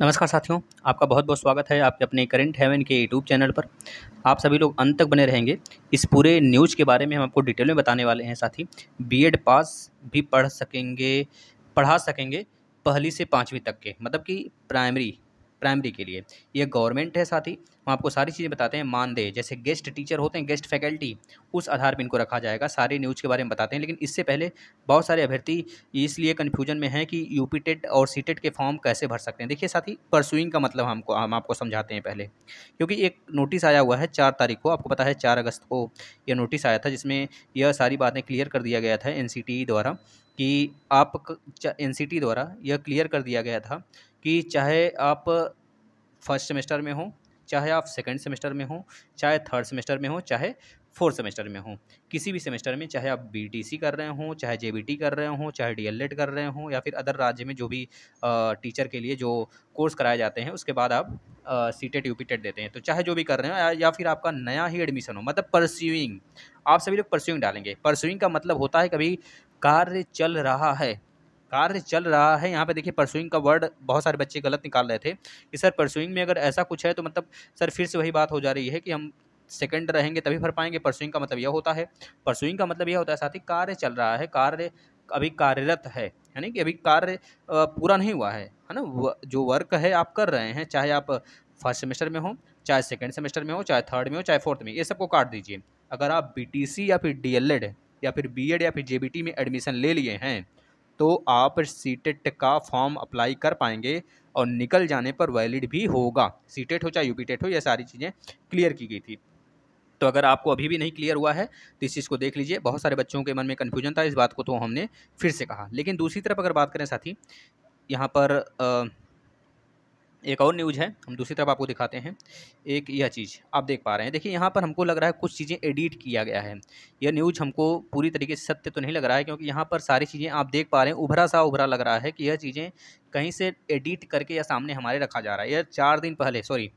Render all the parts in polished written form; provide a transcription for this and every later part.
नमस्कार साथियों, आपका बहुत-बहुत स्वागत है आपके अपने करंट हेवन के यूट्यूब चैनल पर। आप सभी लोग अंत तक बने रहेंगे। इस पूरे न्यूज़ के बारे में हम आपको डिटेल में बताने वाले हैं साथी। बीएड पास भी पढ़ा सकेंगे पहली से 5वीं तक के, मतलब कि प्राइमरी प्राइमरी के लिए। ये गवर्नमेंट है साथी, हम आपको सारी चीज़ें बताते हैं मानदेय, जैसे गेस्ट टीचर होते हैं, गेस्ट फैकल्टी, उस आधार पे इनको रखा जाएगा। सारे न्यूज़ के बारे में बताते हैं, लेकिन इससे पहले बहुत सारे अभ्यर्थी इसलिए कन्फ्यूजन में हैं कि यूपी टेट और सीटेट के फॉर्म कैसे भर सकते हैं। देखिए साथी, परसुइंग का मतलब हम आपको समझाते हैं पहले, क्योंकि एक नोटिस आया हुआ है 4 तारीख को। आपको पता है 4 अगस्त को यह नोटिस आया था, जिसमें यह सारी बातें क्लियर कर दिया गया था एनसीटीई द्वारा कि एनसीटीई द्वारा यह क्लियर कर दिया गया था कि चाहे आप फर्स्ट सेमेस्टर में हो, चाहे आप सेकंड सेमेस्टर में हो, चाहे थर्ड सेमेस्टर में हो, चाहे फोर्थ सेमेस्टर में हो, किसी भी सेमेस्टर में, चाहे आप बीटीसी कर रहे हों, चाहे जेबीटी कर रहे हों, चाहे डीएलएड कर रहे हों, या फिर अदर राज्य में जो भी टीचर के लिए जो कोर्स कराए जाते हैं, उसके बाद आप सीटेट यूपीटेट देते हैं। तो चाहे जो भी कर रहे हो या फिर आपका नया ही एडमिशन हो, मतलब परस्यूइंग, आप सभी लोग परस्यूइंग डालेंगे। परस्यूइंग का मतलब होता है कभी कार्य चल रहा है, कार्य चल रहा है। यहाँ पे देखिए परसुइंग का वर्ड बहुत सारे बच्चे गलत निकाल रहे थे कि सर परसुइंग में अगर ऐसा कुछ है तो मतलब सर फिर से वही बात हो जा रही है कि हम सेकंड रहेंगे तभी भर पाएंगे। परसुइंग का मतलब यह होता है, परसुइंग का मतलब यह होता है साथी, कार्य चल रहा है, कार्य अभी कार्यरत है, यानी कि अभी कार्य पूरा नहीं हुआ है ना। जो वर्क है आप कर रहे हैं, चाहे आप फर्स्ट सेमेस्टर में हो, चाहे सेकेंड सेमेस्टर में हो, चाहे थर्ड में हो, चाहे फोर्थ में, ये सबको काट दीजिए। अगर आप बीटीसी या फिर डीएलएड या फिर बीएड या फिर जेबीटी में एडमिशन ले लिए हैं तो आप सीटेट का फॉर्म अप्लाई कर पाएंगे और निकल जाने पर वैलिड भी होगा। सीटेट हो चाहे यूपीटेट हो, ये सारी चीज़ें क्लियर की गई थी। तो अगर आपको अभी भी नहीं क्लियर हुआ है तो इस चीज़ को देख लीजिए। बहुत सारे बच्चों के मन में कन्फ्यूजन था, इस बात को तो हमने फिर से कहा। लेकिन दूसरी तरफ अगर बात करें साथी, यहाँ पर एक और न्यूज़ है, हम दूसरी तरफ आपको दिखाते हैं। एक यह चीज़ आप देख पा रहे हैं, देखिए यहाँ पर हमको लग रहा है कुछ चीज़ें एडिट किया गया है। यह न्यूज़ हमको पूरी तरीके से सत्य तो नहीं लग रहा है, क्योंकि यहाँ पर सारी चीज़ें आप देख पा रहे हैं, उभरा लग रहा है कि यह चीज़ें कहीं से एडिट करके या सामने हमारे रखा जा रहा है। यह 4 दिन पहले, सॉरी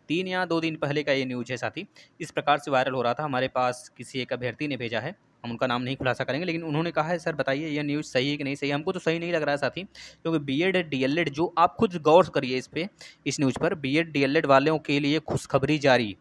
3 या 2 दिन पहले का ये न्यूज़ है साथी। इस प्रकार से वायरल हो रहा था, हमारे पास किसी एक अभ्यर्थी ने भेजा है, हम उनका नाम नहीं खुलासा करेंगे, लेकिन उन्होंने कहा है सर बताइए ये न्यूज़ सही है कि नहीं सही है। हमको तो सही नहीं लग रहा है साथी, क्योंकि बीएड डीएलएड, जो आप खुद गौर करिए इस न्यूज़ पर, बीएड डीएलएड वालों के लिए खुशखबरी जारी।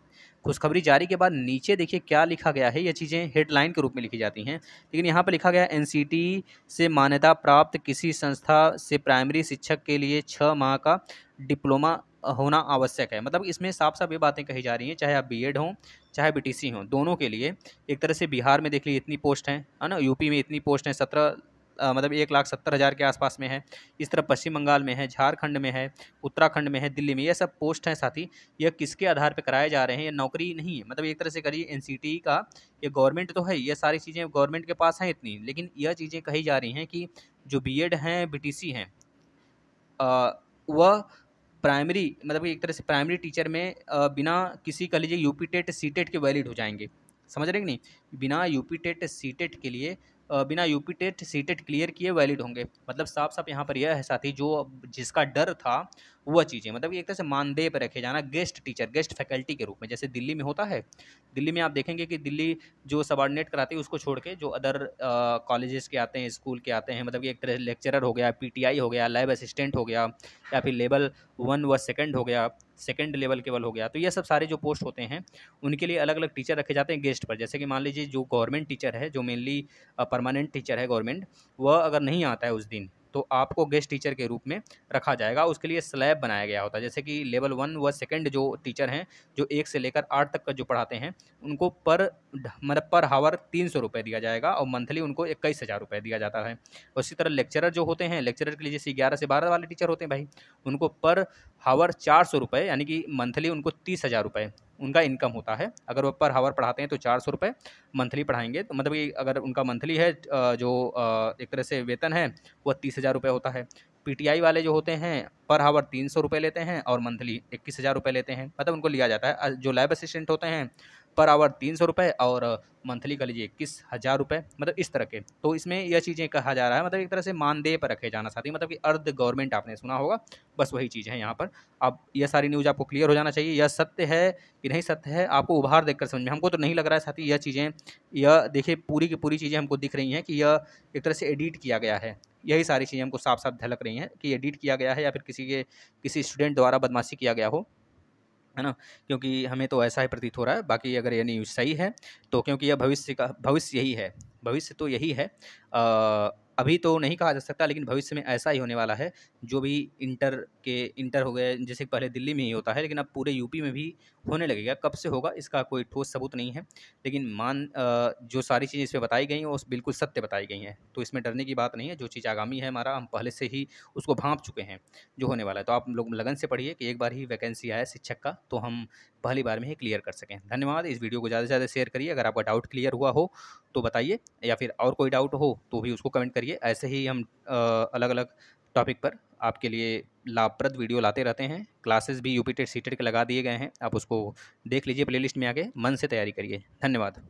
खुशखबरी जारी के बाद नीचे देखिए क्या लिखा गया है। ये चीज़ें हेडलाइन के रूप में लिखी जाती हैं, लेकिन यहाँ पर लिखा गया है एनसीटी से मान्यता प्राप्त किसी संस्था से प्राइमरी शिक्षक के लिए 6 माह का डिप्लोमा होना आवश्यक है। मतलब इसमें साफ-साफ ये बातें कही जा रही हैं, चाहे आप बीएड हों, चाहे बीटीसी हों, दोनों के लिए। एक तरह से बिहार में देख लीजिए इतनी पोस्ट हैं, है ना? यूपी में इतनी पोस्ट हैं, 17 मतलब 1,70,000 के आसपास में है। इस तरह पश्चिम बंगाल में है, झारखंड में है, उत्तराखंड में है, दिल्ली में, ये सब पोस्ट हैं साथी। यह किसके आधार पे कराए जा रहे हैं? ये नौकरी नहीं है, मतलब एक तरह से करिए एनसीटी का, ये गवर्नमेंट तो है, ये सारी चीज़ें गवर्नमेंट के पास हैं इतनी, लेकिन यह चीज़ें कही जा रही हैं कि जो बीएड हैं, बीटीसी हैं, वह प्राइमरी, मतलब एक तरह से प्राइमरी टीचर में बिना किसी कह लीजिए यूपी टेट सी टेट के वैलिड हो जाएंगे। समझ रहे हैं कि नहीं? बिना यूपी टेट सी टेट के लिए बिना UP TET C TET clear किए वैलिड होंगे। मतलब साफ साफ यहाँ पर यह है साथी, जो जिसका डर था वह चीज़ें, मतलब एक तरह से मानदेय पर रखे जाना, गेस्ट टीचर, गेस्ट फैकल्टी के रूप में, जैसे दिल्ली में होता है। दिल्ली में आप देखेंगे कि दिल्ली जो सबॉर्डिनेट कराती है उसको छोड़ के जो अदर कॉलेजेस के आते हैं, स्कूल के आते हैं, मतलब कि एक तरह से लेक्चरर हो गया, पीटीआई हो गया, लैब असिस्टेंट हो गया, या फिर लेवल 1 व सेकंड हो गया, सेकंड लेवल केवल हो गया। तो ये सब सारे जो पोस्ट होते हैं उनके लिए अलग अलग टीचर रखे जाते हैं गेस्ट पर। जैसे कि मान लीजिए जो गवर्नमेंट टीचर है, जो मेनली परमानेंट टीचर है गवर्नमेंट, वह अगर नहीं आता है उस दिन, तो आपको गेस्ट टीचर के रूप में रखा जाएगा। उसके लिए स्लैब बनाया गया होता है, जैसे कि लेवल 1 व सेकंड जो टीचर हैं, जो 1 से लेकर 8 तक का जो पढ़ाते हैं, उनको मतलब पर हावर 300 रुपये दिया जाएगा और मंथली उनको 21,000 रुपये दिया जाता है। उसी तरह लेक्चरर जो होते हैं, लेक्चरर के लिए जैसे 11 से 12 वाले टीचर होते हैं भाई, उनको पर हावर 400 रुपये, यानी कि मंथली उनको 30,000 रुपये उनका इनकम होता है। अगर वो पर हावर पढ़ाते हैं तो 400 रुपये मंथली पढ़ाएंगे, तो मतलब कि अगर उनका मंथली है एक तरह से वेतन है, वह 30,000 रुपये होता है। पीटीआई वाले जो होते हैं पर हावर 300 रुपये लेते हैं और मंथली 21,000 रुपये लेते हैं, मतलब उनको लिया जाता है। जो लैब असिस्टेंट होते हैं पर आवर 300 रुपये और मंथली का लीजिए 21,000 रुपये, मतलब इस तरह के। तो इसमें यह चीज़ें कहा जा रहा है, मतलब एक तरह से मानदेय पर रखे जाना साथी, मतलब कि अर्ध गवर्नमेंट आपने सुना होगा, बस वही चीज़ है यहाँ पर। अब यह सारी न्यूज़ आपको क्लियर हो जाना चाहिए, यह सत्य है कि नहीं सत्य है, आपको उभार देखकर समझ में, हमको तो नहीं लग रहा है साथी यह चीज़ें, यह देखिए पूरी की पूरी चीज़ें हमको दिख रही हैं कि यह एक तरह से एडिट किया गया है। यही सारी चीज़ें हमको साफ साफ झलक रही हैं कि एडिट किया गया है या फिर किसी स्टूडेंट द्वारा बदमाशी किया गया हो, है ना? क्योंकि हमें तो ऐसा ही प्रतीत हो रहा है, बाकी अगर ये न्यूज़ सही है तो, क्योंकि यह भविष्य यही है, भविष्य तो यही है। अभी तो नहीं कहा जा सकता, लेकिन भविष्य में ऐसा ही होने वाला है। जो भी इंटर हो गए, जैसे पहले दिल्ली में ही होता है, लेकिन अब पूरे यूपी में भी होने लगेगा। कब से होगा इसका कोई ठोस सबूत नहीं है, लेकिन जो सारी चीज़ें इसमें बताई गई हैं वो बिल्कुल सत्य बताई गई हैं, तो इसमें डरने की बात नहीं है। जो चीज़ आगामी है हमारा, हम पहले से ही उसको भांप चुके हैं जो होने वाला है। तो आप लोग लगन से पढ़िए कि एक बार ही वैकेंसी आए शिक्षक का, तो हम पहली बार में ही क्लियर कर सकें। धन्यवाद। इस वीडियो को ज़्यादा से ज़्यादा शेयर करिए। अगर आपका डाउट क्लियर हुआ हो तो बताइए, या फिर और कोई डाउट हो तो भी उसको कमेंट करिए। ऐसे ही हम अलग अलग टॉपिक पर आपके लिए लाभप्रद वीडियो लाते रहते हैं। क्लासेस भी यूपी टेट सीटेट के लगा दिए गए हैं, आप उसको देख लीजिए प्लेलिस्ट में आके, मन से तैयारी करिए। धन्यवाद।